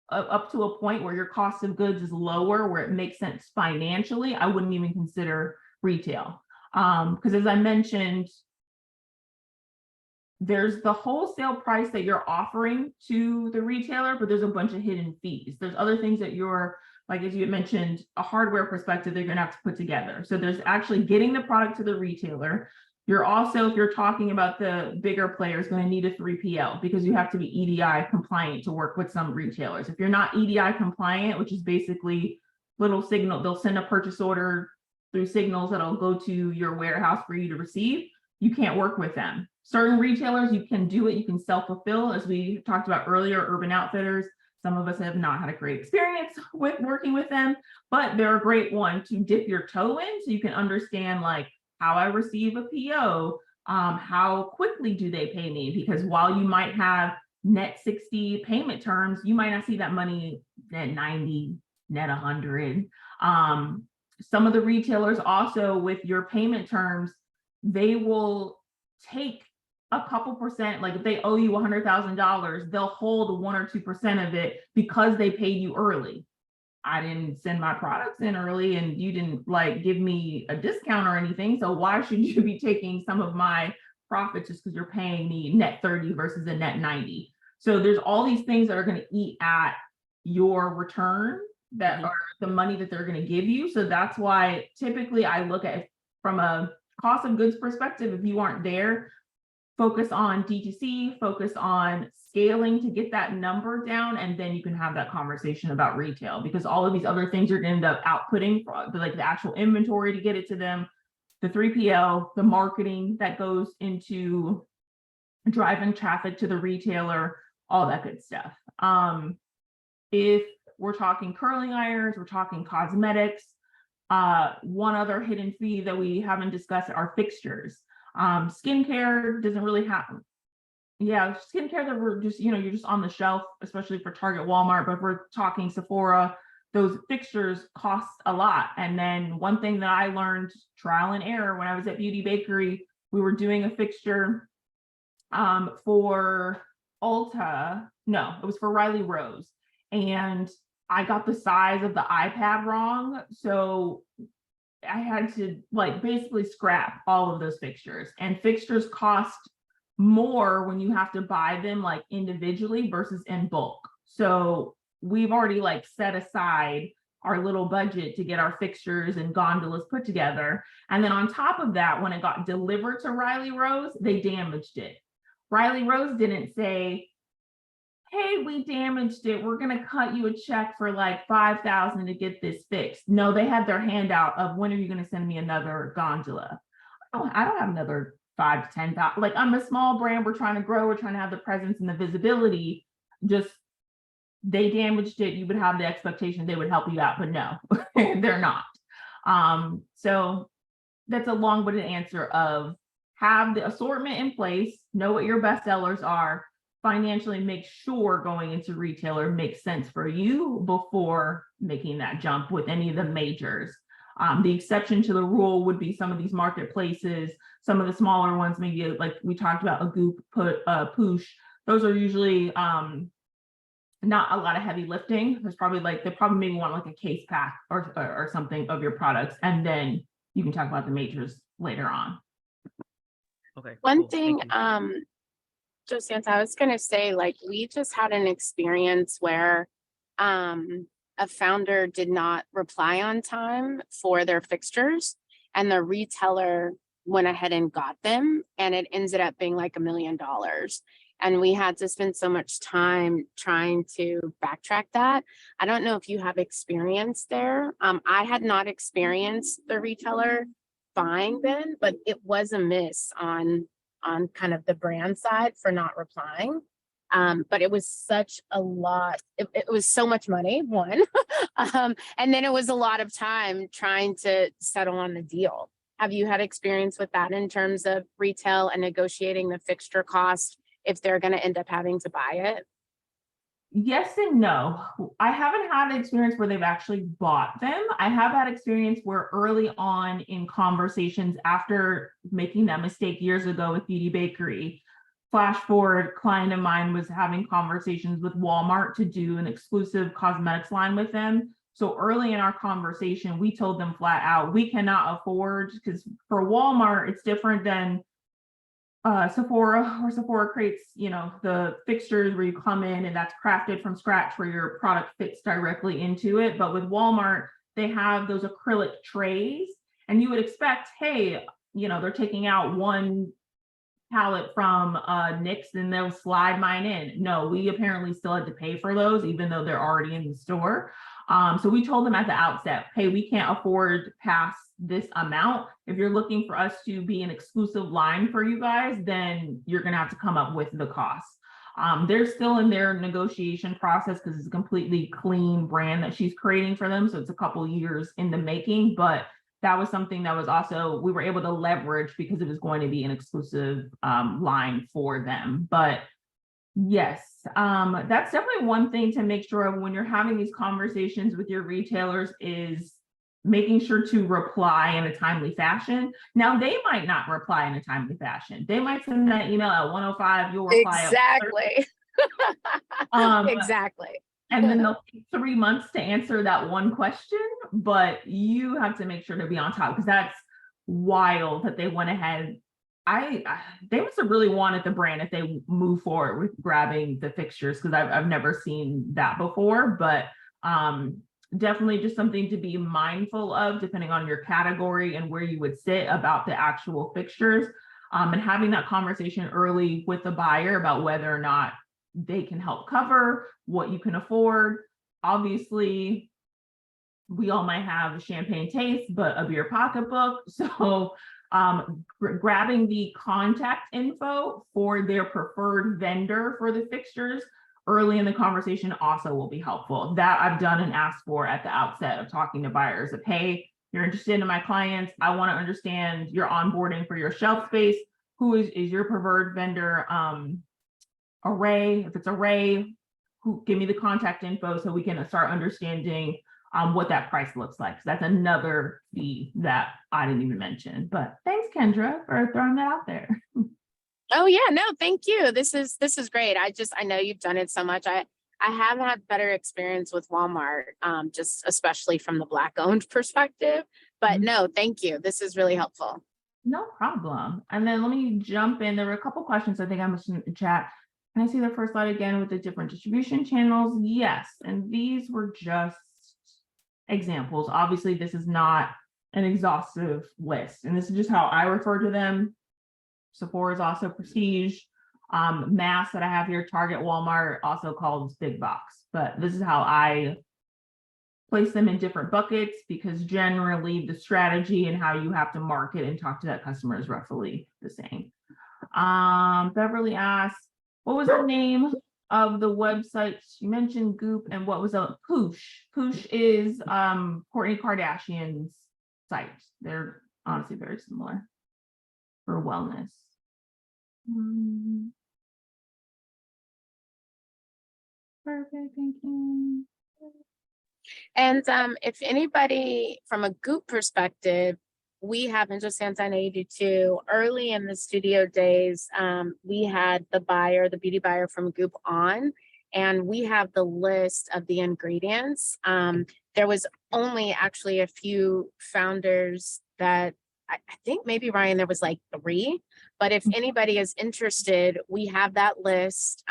up to a point where your cost of goods is lower, where it makes sense financially. I wouldn't even consider retail. Because as I mentioned, there's the wholesale price that you're offering to the retailer, but there's a bunch of hidden fees. There's other things that you're, like, as you had mentioned, a hardware perspective, they're going to have to put together. So there's actually getting the product to the retailer. You're also, if you're talking about the bigger players, going to need a 3PL, because you have to be EDI compliant to work with some retailers. If you're not EDI compliant, which is basically little signal, they'll send a purchase order through signals that'll go to your warehouse for you to receive. You can't work with them. Certain retailers, you can do it. You can self-fulfill, as we talked about earlier, Urban Outfitters. Some of us have not had a great experience with working with them, but they're a great one to dip your toe in, so you can understand like how I receive a PO, how quickly do they pay me? Because while you might have net 60 payment terms, you might not see that money net 90, net 100. Some of the retailers also, with your payment terms, they will take a couple percent, like if they owe you $100,000, they'll hold 1 or 2% of it because they paid you early. I didn't send my products in early and you didn't like give me a discount or anything. So why should you be taking some of my profits just because you're paying me net 30 versus a net 90? So there's all these things that are going to eat at your return that are the money that they're going to give you. So that's why typically I look at it from a cost of goods perspective. If you aren't there, focus on DTC, focus on scaling to get that number down, and then you can have that conversation about retail, because all of these other things you're going to end up outputting, like the actual inventory to get it to them, the 3PL, the marketing that goes into driving traffic to the retailer, all that good stuff. If we're talking curling irons, we're talking cosmetics, one other hidden fee that we haven't discussed are fixtures. Skincare doesn't really happen. Yeah, skincare that we're just, you're just on the shelf, especially for Target, Walmart, but if we're talking Sephora, those fixtures cost a lot. And then one thing that I learned, trial and error, when I was at Beauty Bakery, we were doing a fixture for Ulta. No, it was for Riley Rose. And I got the size of the iPad wrong. So I had to like basically scrap all of those fixtures, and fixtures cost more when you have to buy them like individually versus in bulk. So we've already like set aside our little budget to get our fixtures and gondolas put together. And then on top of that, when it got delivered to Riley Rose, they damaged it. Riley Rose didn't say, hey, we damaged it, we're going to cut you a check for like $5,000 to get this fixed. No, they had their handout of, when are you going to send me another gondola? Oh, I don't have another 5 to 10,000. Like, I'm a small brand, we're trying to grow, we're trying to have the presence and the visibility. Just, they damaged it, you would have the expectation they would help you out, but no, they're not. So that's a long-winded answer of, have the assortment in place, know what your best sellers are, financially make sure going into retailer makes sense for you before making that jump with any of the majors. The exception to the rule would be some of these marketplaces, some of the smaller ones, maybe like we talked about, a Goop, Poosh. Those are usually not a lot of heavy lifting. There's probably like, they probably maybe want like a case pack or something of your products, and then you can talk about the majors later on. Okay. One cool. Thank thing, you. Josanta, I was gonna say, like, we just had an experience where a founder did not reply on time for their fixtures, and the retailer went ahead and got them, and it ended up being like $1 million. And we had to spend so much time trying to backtrack that. I don't know if you have experience there. I had not experienced the retailer buying them, but it was a miss on kind of the brand side for not replying. But it was such a lot. It was so much money, one. And then it was a lot of time trying to settle on the deal. Have you had experience with that in terms of retail and negotiating the fixture cost if they're going to end up having to buy it? Yes and no. I haven't had an experience where they've actually bought them. I have had experience where early on in conversations, after making that mistake years ago with Beauty Bakery, flash forward, client of mine was having conversations with Walmart to do an exclusive cosmetics line with them. So early in our conversation, we told them flat out, we cannot afford, because for Walmart, it's different than Sephora, or Sephora creates, you know, the fixtures where you come in and that's crafted from scratch where your product fits directly into it. But with Walmart, they have those acrylic trays, and you would expect, hey, you know, they're taking out one palette from NYX and they'll slide mine in. No, we apparently still had to pay for those, even though they're already in the store. So we told them at the outset, hey, we can't afford past this amount. If you're looking for us to be an exclusive line for you guys, then you're going to have to come up with the cost. They're still in their negotiation process because it's a completely clean brand that she's creating for them. So it's a couple years in the making, but that was something that was also, we were able to leverage because it was going to be an exclusive line for them. But yes, that's definitely one thing to make sure of when you're having these conversations with your retailers, is making sure to reply in a timely fashion. Now, they might not reply in a timely fashion. They might send that email at 1:05, you'll reply Exactly. at Exactly. and then they'll take 3 months to answer that one question, but you have to make sure to be on top, because that's wild that they went ahead. They must have really wanted the brand if they move forward with grabbing the fixtures, because I've never seen that before. But definitely just something to be mindful of, depending on your category and where you would sit about the actual fixtures, and having that conversation early with the buyer about whether or not they can help cover what you can afford. Obviously, we all might have a champagne taste, but a beer pocketbook. So grabbing the contact info for their preferred vendor for the fixtures early in the conversation also will be helpful. That I've done and asked for at the outset of talking to buyers of, hey, you're interested in my clients. I want to understand your onboarding for your shelf space. Who is your preferred vendor? Array, if it's Array, who give me the contact info so we can start understanding what that price looks like. So that's another fee that I didn't even mention. But thanks, Kendra, for throwing that out there. Oh yeah, no, thank you. This is great. I know you've done it so much. I have had better experience with Walmart, just especially from the Black owned perspective, But Mhm. no, thank you. This is really helpful. No problem. And then let me jump in. There were a couple questions I think I missed in the chat. Can I see the first slide again with the different distribution channels? Yes. And these were just examples. Obviously, this is not an exhaustive list. And this is just how I refer to them. Sephora is also prestige. Mass that I have here, Target, Walmart, also called big box. But this is how I place them in different buckets, because generally the strategy and how you have to market and talk to that customer is roughly the same. Beverly asked, what was the name of the website? You mentioned Goop, and what was a Poosh? Poosh is Kourtney Kardashian's site. They're honestly very similar for wellness. Perfect, thank you. And if anybody from a Goop perspective, we have in Josanta and 82, early in the studio days, we had the beauty buyer from Goop on, and we have the list of the ingredients. There was only actually a few founders that I think maybe Ryan, there was like 3, but if anybody is interested, we have that list.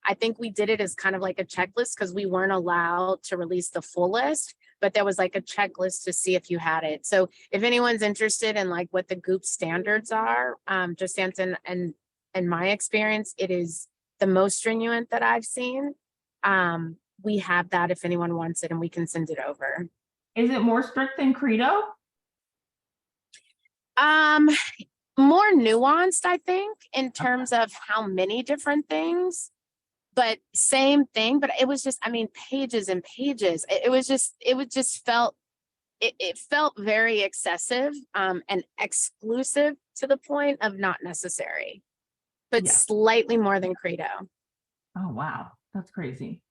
I think we did it as kind of like a checklist because we weren't allowed to release the full list, but there was like a checklist to see if you had it. So if anyone's interested in like what the Goop standards are, Josanta and my experience, it is the most stringent that I've seen. We have that if anyone wants it, and we can send it over. Is it more strict than Credo? More nuanced, I think, in terms of how many different things. But same thing, but it was just, I mean, pages and pages. It felt very excessive and exclusive to the point of not necessary, but Yeah. slightly more than Credo. Oh, wow. That's crazy.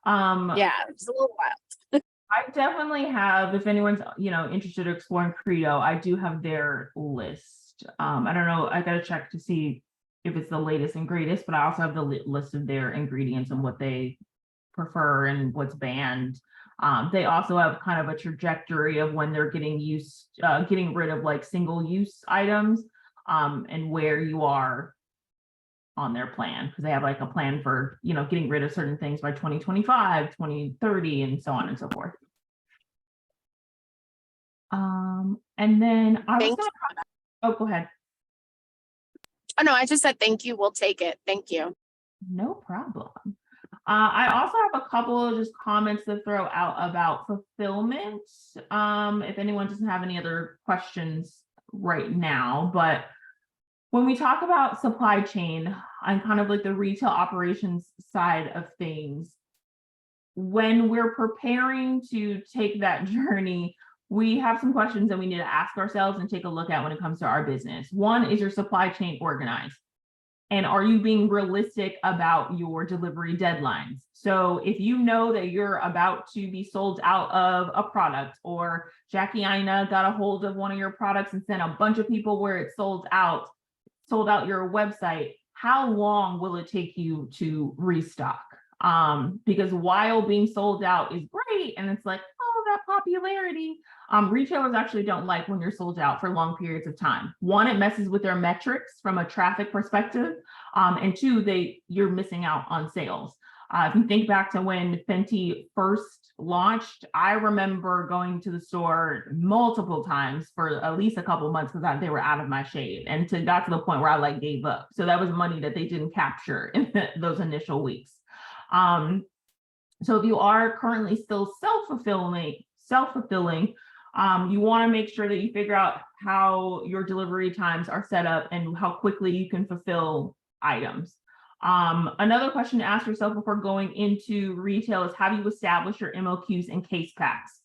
Yeah, it's a little wild. I definitely have, if anyone's, interested in exploring Credo, I do have their list. I don't know, I gotta check to see if it's the latest and greatest, but I also have the list of their ingredients and what they prefer and what's banned. They also have kind of a trajectory of when they're getting rid of like single-use items, and where you are on their plan, because they have like a plan for, getting rid of certain things by 2025, 2030, and so on and so forth. And then I was gonna, oh, go ahead. Oh, no, I just said thank you. We'll take it. Thank you. No problem. I also have a couple of just comments to throw out about fulfillment. If anyone doesn't have any other questions right now, but when we talk about supply chain and kind of like the retail operations side of things, when we're preparing to take that journey, we have some questions that we need to ask ourselves and take a look at when it comes to our business. One, is your supply chain organized? And are you being realistic about your delivery deadlines? So if you know that you're about to be sold out of a product, or Jackie Aina got a hold of one of your products and sent a bunch of people where it sold out your website, how long will it take you to restock? Because while being sold out is great, and it's like, oh, that popularity, retailers actually don't like when you're sold out for long periods of time. One, it messes with their metrics from a traffic perspective, and 2, you're missing out on sales. If you think back to when Fenty first launched, I remember going to the store multiple times for at least a couple months because they were out of my shade, and got to the point where I gave up. So that was money that they didn't capture in those initial weeks. So if you are currently still self-fulfilling, you want to make sure that you figure out how your delivery times are set up and how quickly you can fulfill items. Another question to ask yourself before going into retail is, how do you establish your MOQs and case packs?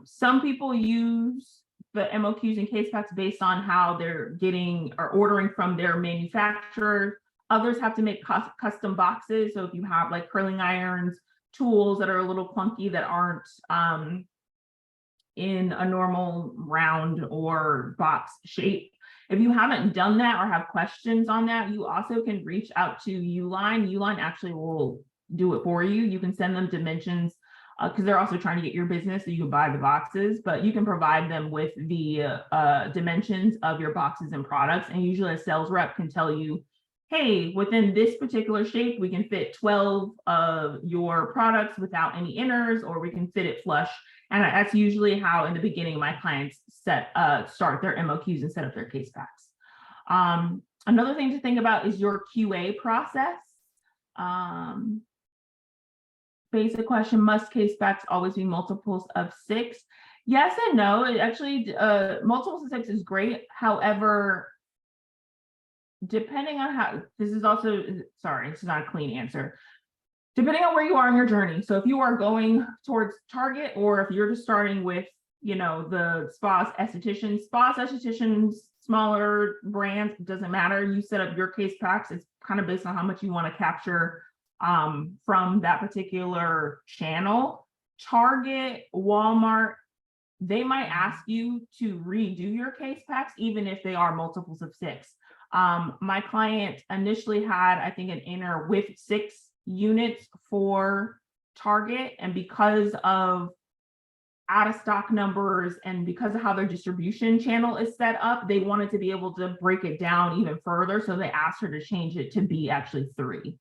Some people use the MOQs and case packs based on how they're getting or ordering from their manufacturer. Others have to make custom boxes. So if you have like curling irons, tools that are a little clunky that aren't in a normal round or box shape. If you haven't done that or have questions on that, you also can reach out to Uline. Uline actually will do it for you. You can send them dimensions because they're also trying to get your business so you can buy the boxes, but you can provide them with the dimensions of your boxes and products. And usually a sales rep can tell you, hey, within this particular shape, we can fit 12 of your products without any inners, or we can fit it flush. And that's usually how in the beginning my clients start their MOQs and set up their case packs. Another thing to think about is your QA process. Basic question, must case packs always be multiples of 6? Yes and no. It actually, multiples of 6 is great. However, depending on how, this is also, sorry, it's not a clean answer. Depending on where you are in your journey. So if you are going towards Target, or if you're just starting with, you know, the spas, estheticians, smaller brands, it doesn't matter. You set up your case packs. It's kind of based on how much you want to capture from that particular channel. Target, Walmart, they might ask you to redo your case packs, even if they are multiples of 6. My client initially had, I think, an inner with 6 units for Target, and because of out of stock numbers and because of how their distribution channel is set up, they wanted to be able to break it down even further. So they asked her to change it to be actually 3.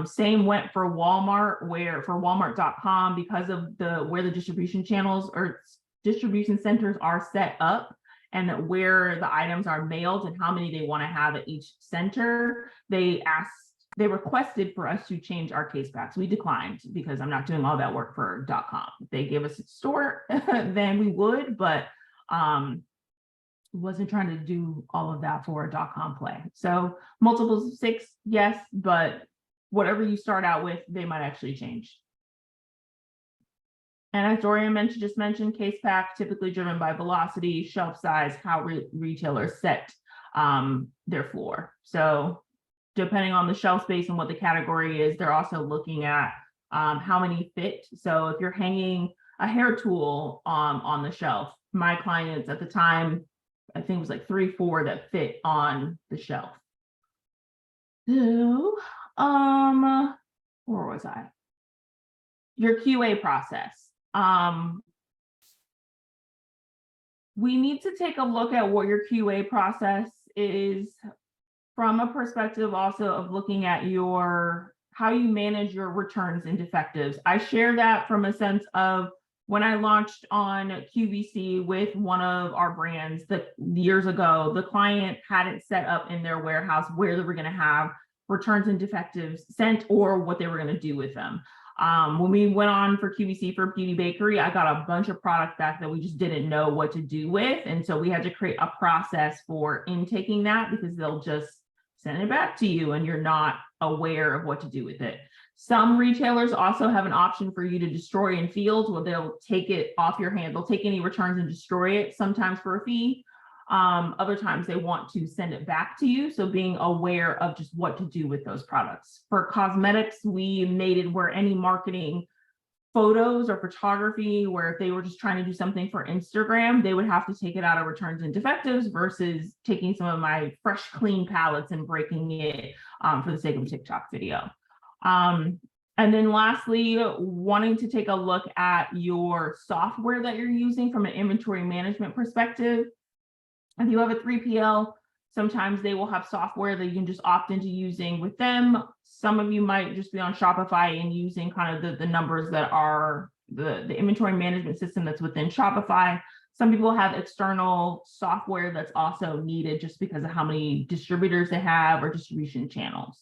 Same went for Walmart, where for Walmart.com, because of where the distribution channels or distribution centers are set up and where the items are mailed and how many they want to have at each center, they requested for us to change our case packs. We declined because I'm not doing all that work for .com. If they gave us a store, then we would, but wasn't trying to do all of that for a .com play. So multiples of 6, yes, but whatever you start out with, they might actually change. And as Dorian just mentioned, case pack typically driven by velocity, shelf size, how retailers set their floor. So depending on the shelf space and what the category is, they're also looking at how many fit. So if you're hanging a hair tool on the shelf, my clients at the time, I think it was like 3, 4 that fit on the shelf. So, where was I? Your QA process. We need to take a look at what your QA process is from a perspective also of looking at how you manage your returns and defectives. I share that from a sense of when I launched on QVC with one of our brands that years ago, the client had it set up in their warehouse where they were going to have returns and defectives sent or what they were going to do with them. When we went on for QVC for Beauty Bakery, I got a bunch of product back that we just didn't know what to do with. And so we had to create a process for intaking that, because they'll just send it back to you and you're not aware of what to do with it. Some retailers also have an option for you to destroy in fields, where they'll take it off your hand. They'll take any returns and destroy it, sometimes for a fee. Other times they want to send it back to you. So being aware of just what to do with those products. For cosmetics, we made it where any marketing photos or photography, where if they were just trying to do something for Instagram, they would have to take it out of returns and defectives versus taking some of my fresh, clean palettes and breaking it for the sake of a TikTok video. And then lastly, wanting to take a look at your software that you're using from an inventory management perspective. If you have a 3PL, sometimes they will have software that you can just opt into using with them. Some of you might just be on Shopify and using kind of the numbers that are the inventory management system that's within Shopify. Some people have external software that's also needed just because of how many distributors they have or distribution channels.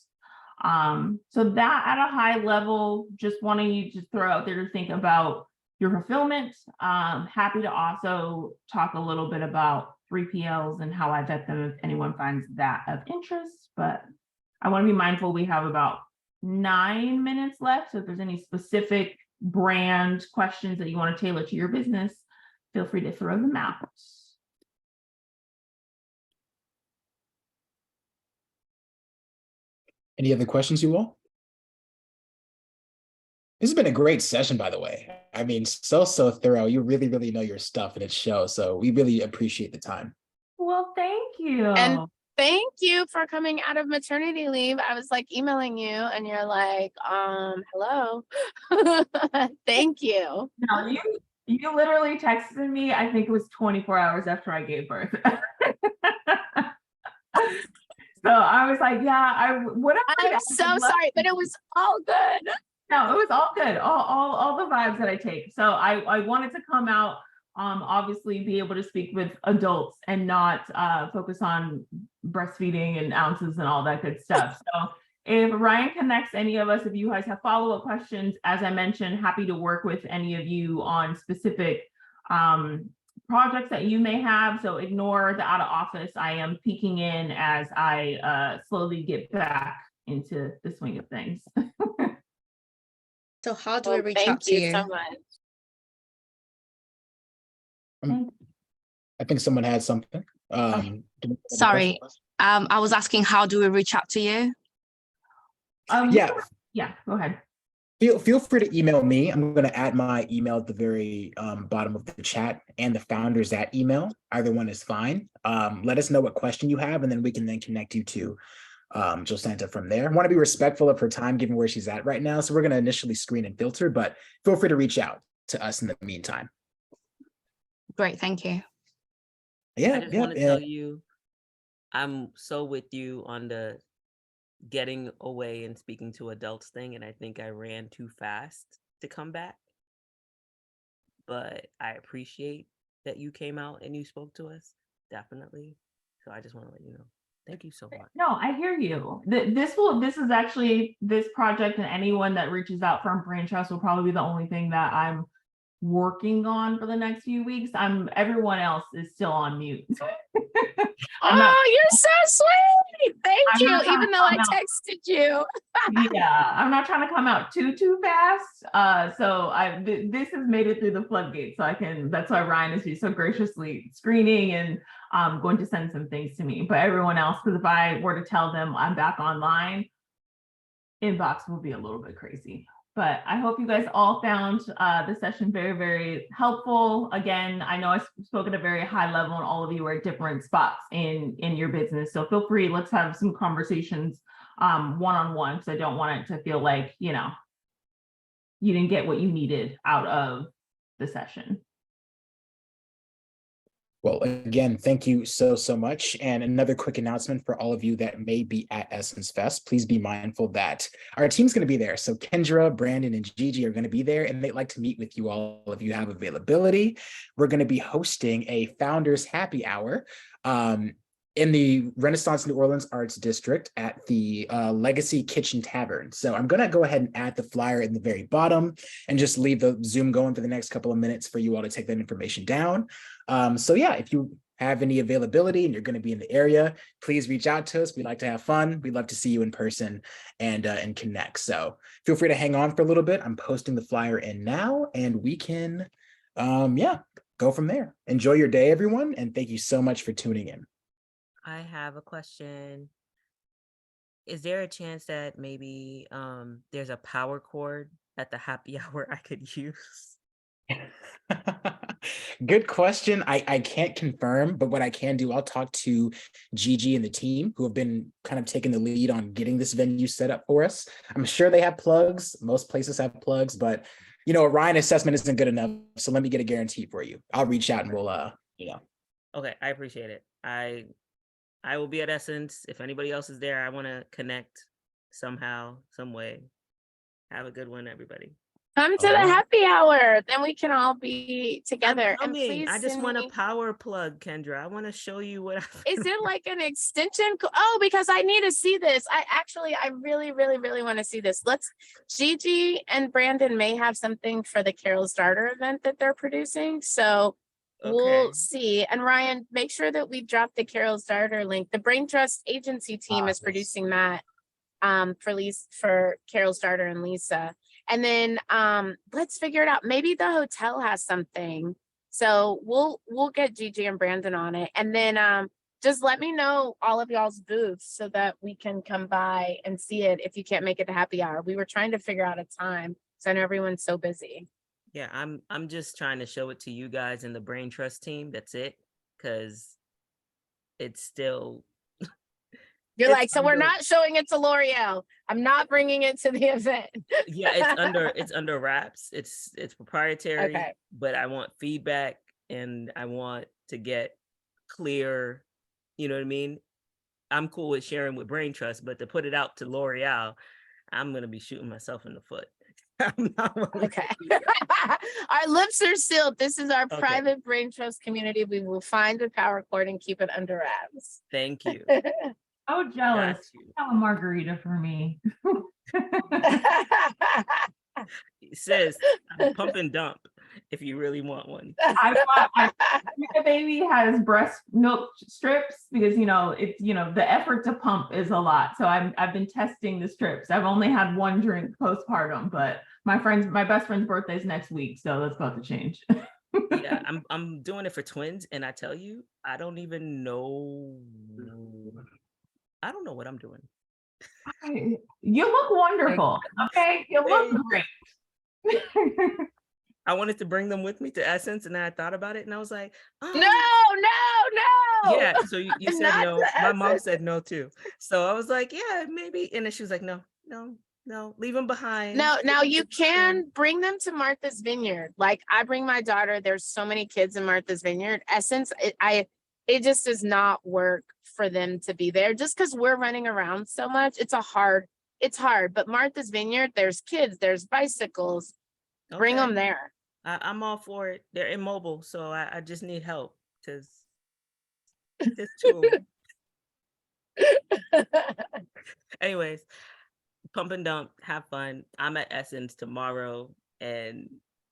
So that at a high level, just wanting you to throw out there to think about your fulfillment. Happy to also talk a little bit about 3PLs and how I vet them if anyone finds that of interest, but I want to be mindful we have about 9 minutes left. So if there's any specific brand questions that you want to tailor to your business, feel free to throw them out. Any other questions, you all? This has been a great session, by the way. I mean, so thorough. You really, really know your stuff, and it shows. So we really appreciate the time. Well, thank you. And Thank you for coming out of maternity leave. I was like emailing you and you're like, hello. Thank you. No, you literally texted me, I think it was 24 hours after I gave birth. So I was like, yeah, whatever. I'm so sorry, but it was all good. No, it was all good. All the vibes that I take. So I wanted to come out, obviously be able to speak with adults and not focus on breastfeeding and ounces and all that good stuff. So if Ryan connects any of us, if you guys have follow-up questions, as I mentioned, happy to work with any of you on specific projects that you may have. So ignore the out of office. I am peeking in as I slowly get back into the swing of things. So how do we Well, reach thank out to you you? so much. I think someone had something. Okay. Do you have any Sorry. questions? I was asking, how do we reach out to you? Yeah, Yeah, go ahead. feel free to email me. I'm going to add my email at the very bottom of the chat and the founders that email. Either one is fine. Let us know what question you have, and then we can then connect you to Josanta from there. I want to be respectful of her time given where she's at right now. So we're going to initially screen and filter, but feel free to reach out to us in the meantime. Great, thank you. Yeah, I just yeah, want to yeah. tell you, I'm so with you on the getting away and speaking to adults thing, and I think I ran too fast to come back. But I appreciate that you came out and you spoke to us, definitely. So I just want to let you know. Thank you so much. No, I hear you. This is actually this project, and anyone that reaches out from Brain Trust will probably be the only thing that I'm working on for the next few weeks. Everyone else is still on mute. You're so sweet. Thank I'm you. not trying Even to though I come out. texted you. Yeah, I'm not trying to come out too fast. So this has made it through the floodgate. So that's why Ryan is so graciously screening and going to send some things to me. But everyone else, because if I were to tell them I'm back online, inbox will be a little bit crazy. But I hope you guys all found the session very, very helpful. Again, I know I spoke at a very high level and all of you are at different spots in your business. So feel free, let's have some conversations one-on-one, because I don't want it to feel like, you didn't get what you needed out of the session. Well, again, thank you so much. And another quick announcement for all of you that may be at Essence Fest, please be mindful that our team's going to be there. So Kendra, Brandon, and Gigi are going to be there, and they'd like to meet with you all if you have availability. We're going to be hosting a Founders Happy Hour in the Renaissance New Orleans Arts District at the Legacy Kitchen Tavern. So I'm going to go ahead and add the flyer in the very bottom and just leave the Zoom going for the next couple of minutes for you all to take that information down. So yeah, if you have any availability and you're going to be in the area, please reach out to us. We'd like to have fun. We'd love to see you in person and connect. So feel free to hang on for a little bit. I'm posting the flyer in now, and we can, go from there. Enjoy your day, everyone, and thank you so much for tuning in. I have a question. Is there a chance that maybe there's a power cord at the happy hour I could use? Good question. I can't confirm, but what I can do, I'll talk to Gigi and the team who have been kind of taking the lead on getting this venue set up for us. I'm sure they have plugs. Most places have plugs, but a Ryan assessment isn't good enough. So let me get a guarantee for you. I'll reach out and we'll Okay, I appreciate it. I will be at Essence. If anybody else is there, I want to connect somehow, some way. Have a good one, everybody. Come to the happy hour. Then we can all be together. I'm And coming. please I just send want a me- power plug, Kendra. I want to show you what Is it like an extension? Because I need to see this. I really, really, really want to see this. Gigi and Brandon may have something for the Carol Starter event that they're producing. So we'll see. And Ryan, make sure that we drop the Carol Starter link. The Brain Trust agency team is producing that for Carol Starter and Lisa. And then let's figure it out. Maybe the hotel has something. So we'll get Gigi and Brandon on it. And then just let me know all of y'all's booths so that we can come by and see it if you can't make it to happy hour. We were trying to figure out a time because I know everyone's so busy. Yeah, I'm just trying to show it to you guys and the Brain Trust team. That's it. Because it's still You're It's like, so we're under- not showing it to L'Oreal. I'm not bringing it to the event. Yeah, it's under wraps. It's proprietary, Okay. but I want feedback and I want to get clear, you know what I mean? I'm cool with sharing with Brain Trust, but to put it out to L'Oreal, I'm gonna be shooting myself in the foot. I'm not willing Okay. to do that. Our lips are sealed. This is our Okay. private Brain Trust community. We will find the power cord and keep it under wraps. Thank you. Oh, jealous. Got you. Have a margarita for me. Sis, pump and dump if you really want one. The baby has breast milk strips because it's the effort to pump is a lot. So I've been testing the strips. I've only had one drink postpartum, but my best friend's birthday is next week, so that's about to change. Yeah, I'm doing it for twins, and I tell you, I don't know what I'm doing. You look wonderful. Okay, you look great. I wanted to bring them with me to Essence, and then I thought about it, and I was like, oh. No. Yeah, so you said Not no. to My mom Essence. said no too. So I was like, yeah, maybe. And then she was like, no, leave them behind. Now you can bring them to Martha's Vineyard. Like I bring my daughter. There's so many kids in Martha's Vineyard. Essence, it just does not work for them to be there just because we're running around so much. It's hard. But Martha's Vineyard, there's kids, there's bicycles. Bring Okay. them there. I'm all for it. They're immobile, so I just need help because it's too. Anyways, pump and dump, have fun. I'm at Essence tomorrow, and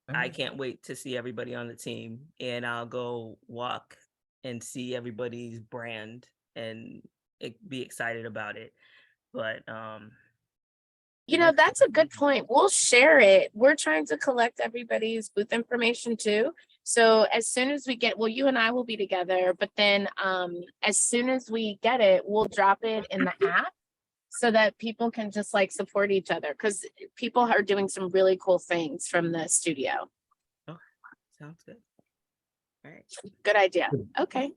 I can't wait to see everybody on the team. And I'll go walk and see everybody's brand and be excited about it. But that's a good point. We'll share it. We're trying to collect everybody's booth information too. So as soon as we get, you and I will be together, but then as soon as we get it, we'll drop it in the app so that people can just like support each other because people are doing some really cool things from the studio. oh, sounds good. All right. Good idea. Okay.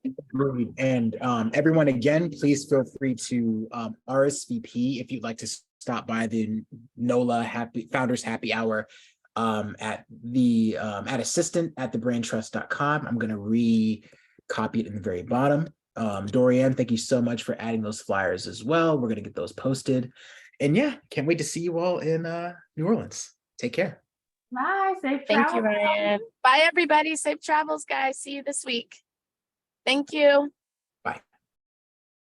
And everyone, again, please feel free to RSVP if you'd like to stop by the NOLA Founders Happy Hour at assistant@thebraintrust.com. I'm going to re-copy it in the very bottom. Dorianne, thank you so much for adding those flyers as well. We're going to get those posted. And yeah, can't wait to see you all in New Orleans. Take care. Bye. Safe Thank you, travels. Ryan. Bye, everybody. Safe travels, guys. See you this week. Thank you.